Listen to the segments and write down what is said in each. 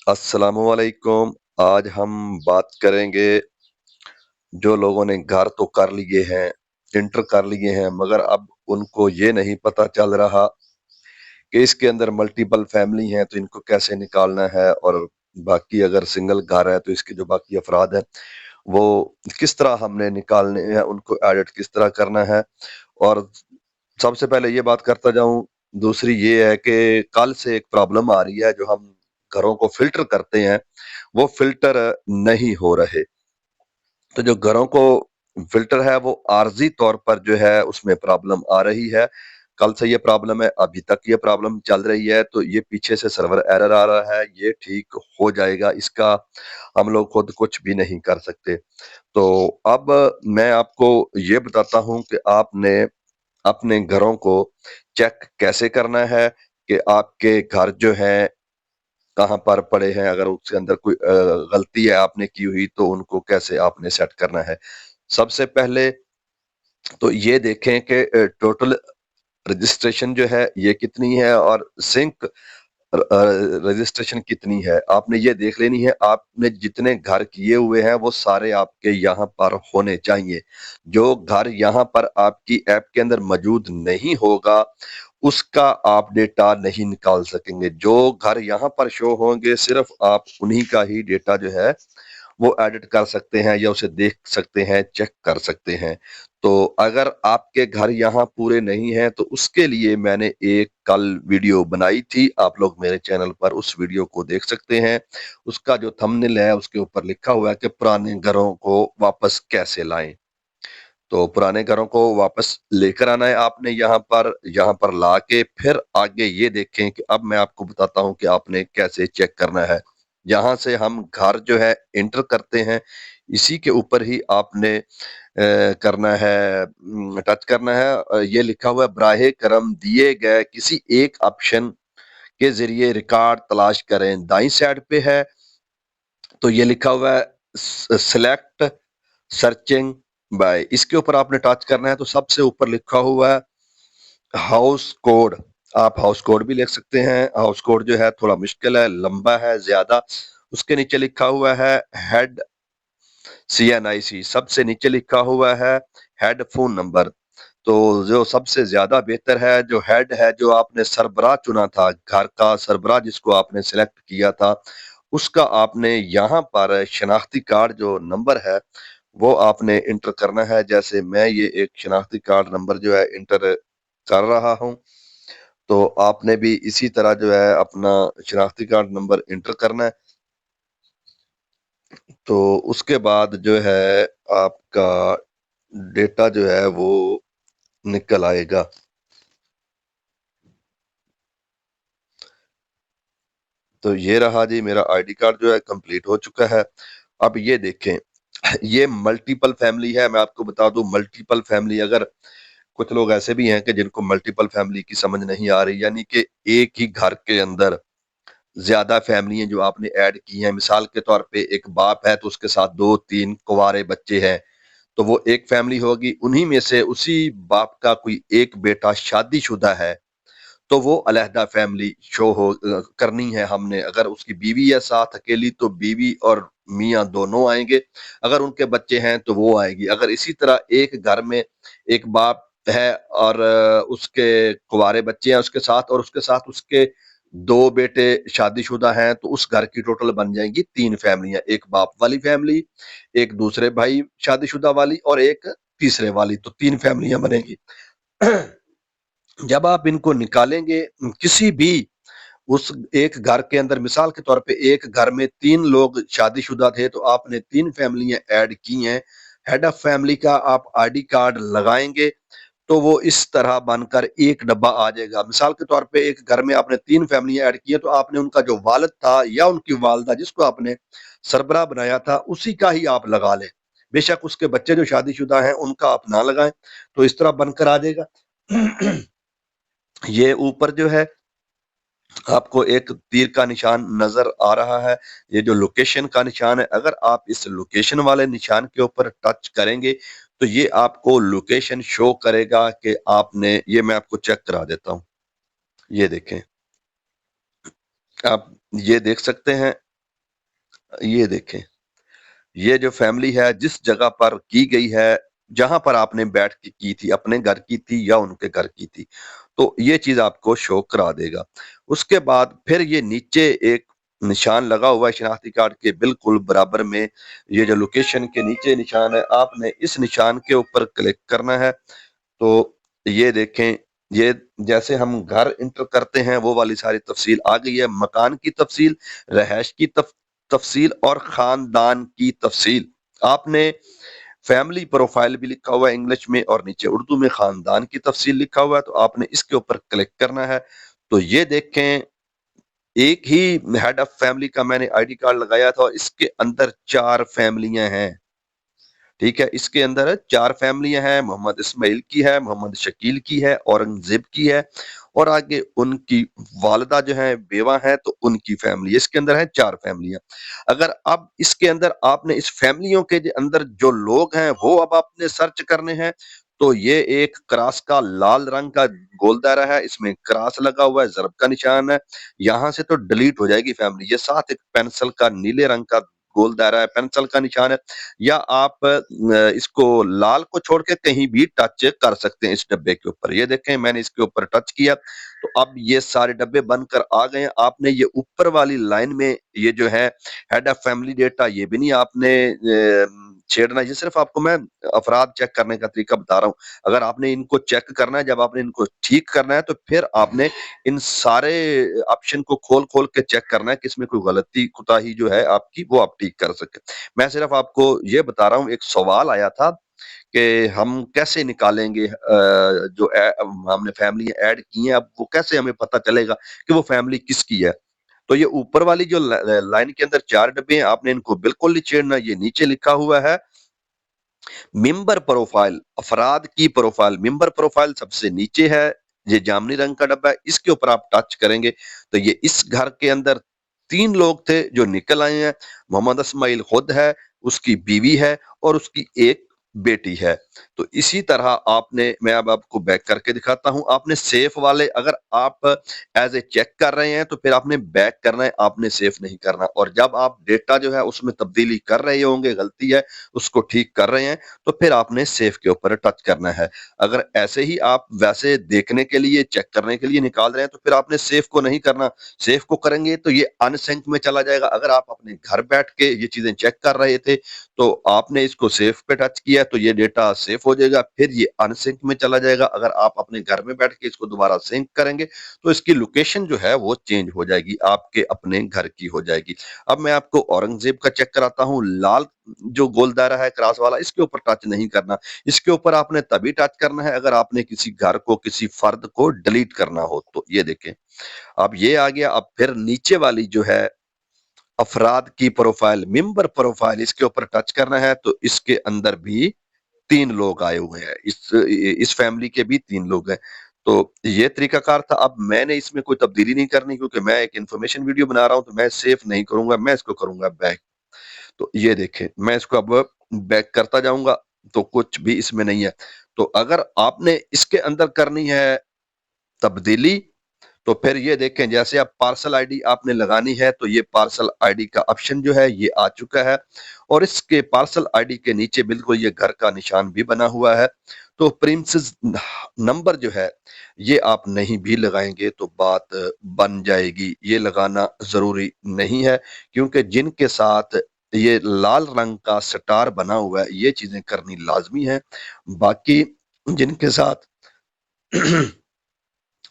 अस्सलाम वालेकुम। आज हम बात करेंगे जो लोगों ने घर तो कर लिए हैं, इंटर कर लिए हैं, मगर अब उनको ये नहीं पता चल रहा कि इसके अंदर मल्टीपल फैमिली हैं तो इनको कैसे निकालना है, और बाकी अगर सिंगल घर है तो इसके जो बाकी अफराद हैं वो किस तरह हमने निकालने हैं, उनको एडिट किस तरह करना है। और सबसे पहले ये बात करता जाऊं, दूसरी ये है कि कल से एक प्रॉब्लम आ रही है, जो हम घरों को फिल्टर करते हैं वो फिल्टर नहीं हो रहे। तो जो घरों को फिल्टर है वो आर्जी तौर पर जो है उसमें प्रॉब्लम आ रही है। कल से ये प्रॉब्लम है, अभी तक ये प्रॉब्लम चल रही है, तो ये पीछे से सर्वर एरर आ रहा है, ये ठीक हो जाएगा, इसका हम लोग खुद कुछ भी नहीं कर सकते। तो अब मैं आपको ये बताता हूँ कि आपने अपने घरों को चेक कैसे करना है कि आपके घर जो है कहाँ पर पड़े हैं, अगर उसके अंदर कोई गलती है आपने की हुई तो उनको कैसे आपने सेट करना है। सबसे पहले तो ये देखें कि टोटल रजिस्ट्रेशन जो है ये कितनी है और सिंक रजिस्ट्रेशन कितनी है, आपने ये देख लेनी है। आपने जितने घर किए हुए हैं वो सारे आपके यहाँ पर होने चाहिए। जो घर यहाँ पर आपकी ऐप के अंदर मौजूद नहीं होगा उसका आप डेटा नहीं निकाल सकेंगे। जो घर यहाँ पर शो होंगे सिर्फ आप उन्हीं का ही डेटा जो है वो एडिट कर सकते हैं या उसे देख सकते हैं, चेक कर सकते हैं। तो अगर आपके घर यहाँ पूरे नहीं हैं तो उसके लिए मैंने एक कल वीडियो बनाई थी, आप लोग मेरे चैनल पर उस वीडियो को देख सकते हैं। उसका जो थंबनेल है उसके ऊपर लिखा हुआ है कि पुराने घरों को वापस कैसे लाएं। तो पुराने घरों को वापस लेकर आना है आपने, यहाँ पर ला के फिर आगे ये देखें कि अब मैं आपको बताता हूँ कि आपने कैसे चेक करना है। यहाँ से हम घर जो है एंटर करते हैं, इसी के ऊपर ही आपने करना है, टच करना है। ये लिखा हुआ है बराहे करम दिए गए किसी एक ऑप्शन के जरिए रिकॉर्ड तलाश करें, दाईं साइड पे है। तो ये लिखा हुआ है सिलेक्ट सर्चिंग बाय, इसके ऊपर आपने टच करना है। तो सबसे ऊपर लिखा हुआ है हाउस कोड, आप हाउस कोड भी लिख सकते हैं। हाउस कोड जो है थोड़ा मुश्किल है, लंबा है ज्यादा। उसके नीचे लिखा हुआ है हेड CNIC, सबसे नीचे लिखा हुआ है हेड फोन नंबर। तो जो सबसे ज्यादा बेहतर है, जो हेड है, जो आपने सरबराह चुना था, घर का सरबराह जिसको आपने सिलेक्ट किया था, उसका आपने यहाँ पर शनाख्ती कार्ड जो नंबर है वो आपने इंटर करना है। जैसे मैं ये एक शनाख्ती कार्ड नंबर जो है इंटर कर रहा हूँ, तो आपने भी इसी तरह जो है अपना शनाख्ती कार्ड नंबर इंटर करना है। तो उसके बाद जो है आपका डेटा जो है वो निकल आएगा। तो ये रहा जी, मेरा आईडी कार्ड जो है कंप्लीट हो चुका है। अब ये देखें, ये मल्टीपल फैमिली है। मैं आपको बता दूं, मल्टीपल फैमिली, अगर कुछ लोग ऐसे भी हैं कि जिनको मल्टीपल फैमिली की समझ नहीं आ रही, यानी कि एक ही घर के अंदर ज्यादा फैमिली हैं जो आपने ऐड की हैं। मिसाल के तौर पे एक बाप है तो उसके साथ दो तीन कुंवारे बच्चे हैं, तो वो एक फैमिली होगी। उन्हीं में से उसी बाप का कोई एक बेटा शादीशुदा है तो वो अलहदा फैमिली शो करनी है हमने। अगर उसकी बीवी है साथ अकेली तो बीवी और मियाँ दोनों आएंगे, अगर उनके बच्चे हैं तो वो आएगी। अगर इसी तरह एक घर में एक बाप है और उसके कुंवारे बच्चे हैं उसके साथ, और उसके साथ उसके दो बेटे शादीशुदा हैं, तो उस घर की टोटल बन जाएंगी तीन फैमिलियां, एक बाप वाली फैमिली, एक दूसरे भाई शादीशुदा वाली और एक तीसरे वाली, तो तीन फैमिलियां बनेगी। जब आप इनको निकालेंगे किसी भी उस एक घर के अंदर, मिसाल के तौर पे एक घर में तीन लोग शादीशुदा थे तो आपने तीन फैमिलियां ऐड की हैं, हेड ऑफ फैमिली का आप आईडी कार्ड लगाएंगे तो वो इस तरह बनकर एक डब्बा आ जाएगा। मिसाल के तौर पे एक घर में आपने तीन फैमिलियां ऐड की है तो आपने उनका जो वालिद था या उनकी वालदा जिसको आपने सरबराह बनाया था उसी का ही आप लगा लें। बेशक उसके बच्चे जो शादीशुदा हैं उनका आप ना लगाएं, तो इस तरह बनकर आ जाएगा। ये ऊपर जो है आपको एक तीर का निशान नजर आ रहा है, ये जो लोकेशन का निशान है, अगर आप इस लोकेशन वाले निशान के ऊपर टच करेंगे तो ये आपको लोकेशन शो करेगा कि आपने, ये मैं आपको चेक करा देता हूँ। ये देखें, आप ये देख सकते हैं ये देखें, ये जो फैमिली है जिस जगह पर की गई है, जहां पर आपने बैठ के की थी, अपने घर की थी या उनके घर की थी, तो ये चीज आपको शो करा देगा। उसके बाद फिर ये नीचे एक निशान लगा हुआ है शनाख्ती कार्ड के बिल्कुल बराबर में, ये जो लोकेशन के नीचे निशान है, आपने इस निशान के ऊपर क्लिक करना है। तो ये देखें, ये जैसे हम घर इंटर करते हैं वो वाली सारी तफसील आ गई है, मकान की तफसील, रहायश की तफसील और खानदान की तफसील। आपने फैमिली प्रोफाइल भी लिखा हुआ है इंग्लिश में और नीचे उर्दू में खानदान की तफसील लिखा हुआ है, तो आपने इसके ऊपर क्लिक करना है। तो ये देखें, एक ही हेड ऑफ फैमिली का मैंने आईडी कार्ड लगाया था और इसके अंदर 4 फैमिलियां हैं। ठीक है, इसके अंदर 4 फैमिलियां हैं, मोहम्मद इस्माइल की है, मोहम्मद शकील की है, औरंगजेब की है और आगे उनकी वालिदा जो है बेवा है, तो उनकी फैमिली, इसके अंदर है 4 फैमिलियां। अगर अब इसके अंदर आपने इस फैमिलियों के अंदर जो लोग हैं वो अब आपने सर्च करने हैं, तो ये एक क्रॉस का लाल रंग का गोल दायरा है, इसमें क्रॉस लगा हुआ है, ज़रब का निशान है, यहाँ से तो डिलीट हो जाएगी फैमिली। ये साथ एक पेंसिल का नीले रंग का गोल दायरा है, पेंसिल का निशान है, या आप इसको लाल को छोड़ के कहीं भी टच कर सकते हैं इस डब्बे के ऊपर। ये देखें, मैंने इसके ऊपर टच किया तो अब ये सारे डब्बे बनकर आ गए हैं। आपने ये ऊपर वाली लाइन में ये जो है हेड ऑफ फैमिली डेटा, ये भी नहीं आपने छेड़ना। ये सिर्फ आपको मैं अफराद चेक करने का तरीका बता रहा हूँ। अगर आपने इनको चेक करना है, जब आपने इनको ठीक करना है, तो फिर आपने इन सारे ऑप्शन को खोल खोल के चेक करना है कि इसमें कोई गलती कोताही जो है आपकी वो आप ठीक कर सके। मैं सिर्फ आपको ये बता रहा हूँ, एक सवाल आया था कि हम कैसे निकालेंगे जो हमने फैमिली ऐड की है, अब वो कैसे हमें पता चलेगा कि वो फैमिली किसकी है। तो ये ऊपर वाली जो लाइन के अंदर 4 डब्बे हैं, आपने इनको बिल्कुल नहीं छेड़ना। ये नीचे लिखा हुआ है मेंबर प्रोफाइल, अफराद की प्रोफाइल, मेंबर प्रोफाइल सबसे नीचे है, ये जामनी रंग का डब्बा है, इसके ऊपर आप टच करेंगे तो ये इस घर के अंदर 3 लोग थे जो निकल आए हैं। मोहम्मद इस्माइल खुद है, उसकी बीवी है और उसकी एक बेटी है। तो इसी तरह आपने, मैं अब आपको बैक करके दिखाता हूं, आपने सेफ वाले, अगर आप एज ए चेक कर रहे हैं तो फिर आपने बैक करना है, आपने सेफ नहीं करना। और जब आप डेटा जो है उसमें तब्दीली कर रहे होंगे, गलती है उसको ठीक कर रहे हैं, तो फिर आपने सेफ के ऊपर टच करना है। अगर ऐसे ही आप वैसे देखने के लिए, चेक करने के लिए निकाल रहे हैं, तो फिर आपने सेफ को नहीं करना। सेफ को करेंगे तो ये अनसिंक में चला जाएगा। अगर आप अपने घर बैठ के ये चीजें चेक कर रहे थे तो आपने इसको सेफ पे टच किया तो ये डेटा सेफ हो जाएगा, फिर ये अनसिंक में चला जाएगा। अगर आप अपने घर में बैठ के इसको दोबारा सिंक करेंगे तो इसकी लोकेशन जो है वो चेंज हो जाएगी, आपके अपने घर की हो जाएगी। अब मैं आपको औरंगजेब का चेक कराता हूँ। लाल जो गोल दायरा है क्रॉस वाला, इसके ऊपर टच नहीं करना। इसके ऊपर आपने तभी टच करना है अगर आपने किसी घर को, किसी फर्द को डिलीट करना हो। तो ये देखें, अब ये आ गया। अब फिर नीचे वाली जो है अफराद की प्रोफाइल, मेंबर प्रोफाइल, इसके ऊपर टच करना है तो इसके अंदर भी 3 लोग आए हुए हैं। इस फैमिली के भी 3 लोग हैं। तो ये तरीकाकार था। अब मैंने इसमें कोई तब्दीली नहीं करनी क्योंकि मैं एक इन्फॉर्मेशन वीडियो बना रहा हूं, तो मैं सेफ नहीं करूंगा, मैं इसको करूंगा बैक। तो ये देखें, मैं इसको अब बैक करता जाऊंगा तो कुछ भी इसमें नहीं है। तो अगर आपने इसके अंदर करनी है तब्दीली, तो फिर ये देखें, जैसे आप पार्सल आईडी आपने लगानी है तो ये पार्सल आईडी का ऑप्शन जो है ये आ चुका है और इसके पार्सल आईडी के नीचे बिल्कुल ये घर का निशान भी बना हुआ है। तो प्रीमिसेस नंबर जो है ये आप नहीं भी लगाएंगे तो बात बन जाएगी। ये लगाना जरूरी नहीं है क्योंकि जिनके साथ ये लाल रंग का स्टार बना हुआ है ये चीजें करनी लाजमी है। बाकी जिनके साथ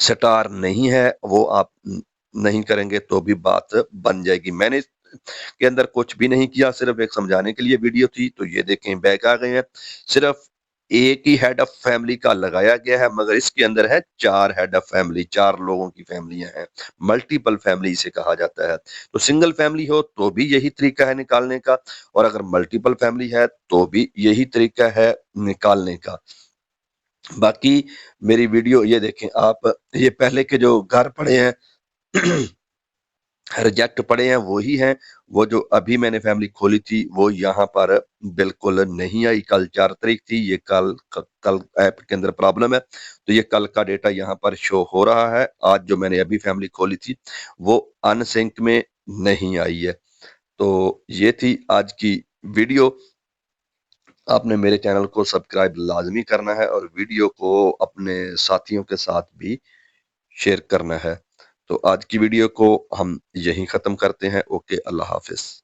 स्टार नहीं है वो आप नहीं करेंगे तो भी बात बन जाएगी। मैंने के अंदर कुछ भी नहीं किया, सिर्फ एक समझाने के लिए वीडियो थी। तो ये देखें, बैक आ गए हैं। सिर्फ एक ही हेड ऑफ फैमिली का लगाया गया है, मगर इसके अंदर है 4 हेड ऑफ फैमिली, 4 लोगों की फैमिलियां हैं। मल्टीपल फैमिली इसे कहा जाता है। तो सिंगल फैमिली हो तो भी यही तरीका है निकालने का, और अगर मल्टीपल फैमिली है तो भी यही तरीका है निकालने का। बाकी मेरी वीडियो ये देखें आप, ये पहले के जो घर पड़े हैं रिजेक्ट पड़े हैं वही हैं। वो जो अभी मैंने फैमिली खोली थी वो यहाँ पर बिल्कुल नहीं आई। कल 4 तारीख थी, ये कल ऐप के अंदर प्रॉब्लम है तो ये कल का डेटा यहाँ पर शो हो रहा है। आज जो मैंने अभी फैमिली खोली थी वो अनसिंक में नहीं आई है। تو یہ تھی آج کی ویڈیو. آپ نے میرے چینل کو سبسکرائب لازمی کرنا ہے اور ویڈیو کو اپنے ساتھیوں کے ساتھ بھی شیئر کرنا ہے. تو آج کی ویڈیو کو ہم یہیں ختم کرتے ہیں. اوکے، اللہ حافظ.